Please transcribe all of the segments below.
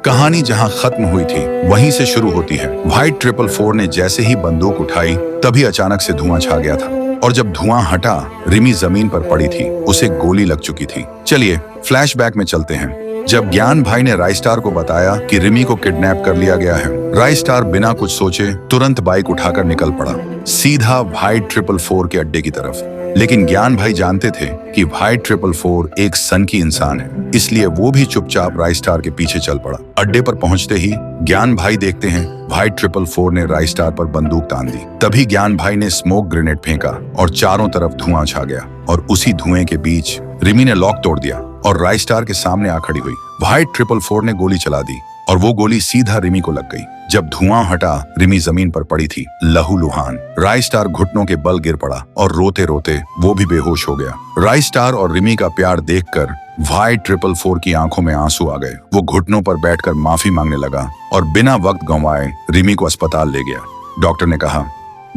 कहानी जहां खत्म हुई थी वहीं से शुरू होती है। व्हाइट 444 ने जैसे ही बंदूक उठाई तभी अचानक से धुआं छा गया था और जब धुआं हटा रिमी जमीन पर पड़ी थी, उसे गोली लग चुकी थी। चलिए फ्लैशबैक में चलते हैं। जब ज्ञान भाई ने राइस्टार को बताया कि रिमी को किडनैप कर लिया गया है, राइस्टार बिना कुछ सोचे तुरंत बाइक उठाकर निकल पड़ा, सीधा व्हाइट 444 के अड्डे की तरफ। लेकिन ज्ञान भाई जानते थे कि व्हाइट 444 एक सन की इंसान है, इसलिए वो भी चुपचाप राइस्टार के पीछे चल पड़ा। अड्डे पर पहुंचते ही ज्ञान भाई देखते हैं व्हाइट 444 ने राइस्टार पर बंदूक तान दी। तभी ज्ञान भाई ने स्मोक ग्रेनेड फेंका और चारों तरफ धुआं छा गया और उसी धुएं के बीच रिमी ने लॉक तोड़ दिया और राइस्टार के सामने आ खड़ी हुई। व्हाइट 444 ने गोली चला दी और वो गोली सीधा रिमी को लग गई। जब धुआं हटा रिमी जमीन पर पड़ी थी, लहूलुहान। राइस्टार घुटनों के बल गिर पड़ा और रोते रोते वो भी बेहोश हो गया। राइस्टार और रिमी का प्यार देखकर व्हाइट 444 की आंखों में आंसू आ गए। वो घुटनों पर बैठकर माफी मांगने लगा और बिना वक्त गंवाए रिमी को अस्पताल ले गया। डॉक्टर ने कहा,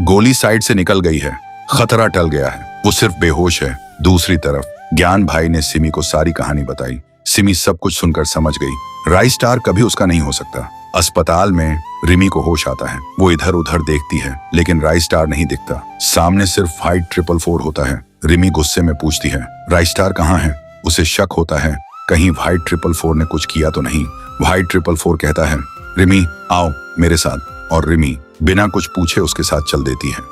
गोली साइड से निकल गई है, खतरा टल गया है, वो सिर्फ बेहोश है। दूसरी तरफ ज्ञान भाई ने सिमी को सारी कहानी बताई। सिमी सब कुछ सुनकर समझ गई राइस्टार कभी उसका नहीं हो सकता। अस्पताल में रिमी को होश आता है। वो इधर उधर देखती है लेकिन राइस्टार नहीं दिखता। सामने सिर्फ व्हाइट 444 होता है। रिमी गुस्से में पूछती है, राइस्टार कहाँ है? उसे शक होता है कहीं व्हाइट 444 ने कुछ किया तो नहीं। व्हाइट 444 कहता है, रिमी आओ मेरे साथ, और रिमी बिना कुछ पूछे उसके साथ चल देती है।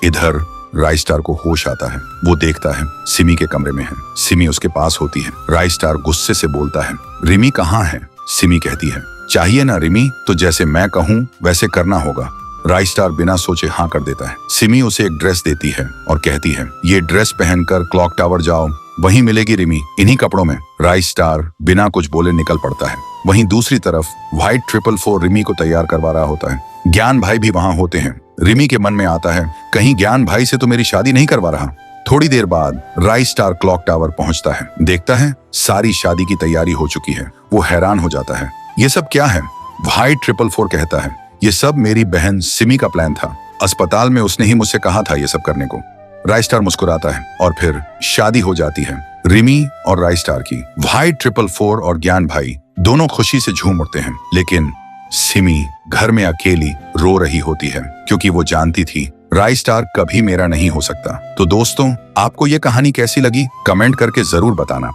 इधर राइस्टार को होश आता है। वो देखता है सिमी के कमरे में है। सिमी उसके पास होती है। राइस्टार गुस्से से बोलता है, रिमी कहाँ है? सिमी कहती है, चाहिए ना रिमी, तो जैसे मैं कहूँ वैसे करना होगा। राइस्टार बिना सोचे हाँ कर देता है। सिमी उसे एक ड्रेस देती है और कहती है, ये ड्रेस पहनकर क्लॉक टावर जाओ, वहीं मिलेगी रिमी, इन्हीं कपड़ों में। राइस्टार बिना कुछ बोले निकल पड़ता है। वहीं दूसरी तरफ व्हाइट 444 रिमी को तैयार करवा रहा होता है। ज्ञान भाई भी वहां होते हैं। रिमी के मन में आता है, कहीं ज्ञान भाई से तो मेरी शादी नहीं करवा रहा। थोड़ी देर बाद राइस्टार क्लॉक टावर पहुंचता है। देखता है सारी शादी की तैयारी हो चुकी है। वो हैरान हो जाता है, ये सब क्या है? व्हाइट 444 कहता है, ये सब मेरी बहन सिमी का प्लान था। अस्पताल में उसने ही मुझसे कहा था ये सब करने को। राइस्टार मुस्कुराता है और फिर शादी हो जाती है रिमी और राइस्टार की। व्हाइट 444 और ज्ञान भाई दोनों खुशी से झूम उठते हैं, लेकिन सिमी घर में अकेली रो रही होती है क्योंकि वो जानती थी राइस्टार कभी मेरा नहीं हो सकता। तो दोस्तों, आपको ये कहानी कैसी लगी कमेंट करके जरूर बताना।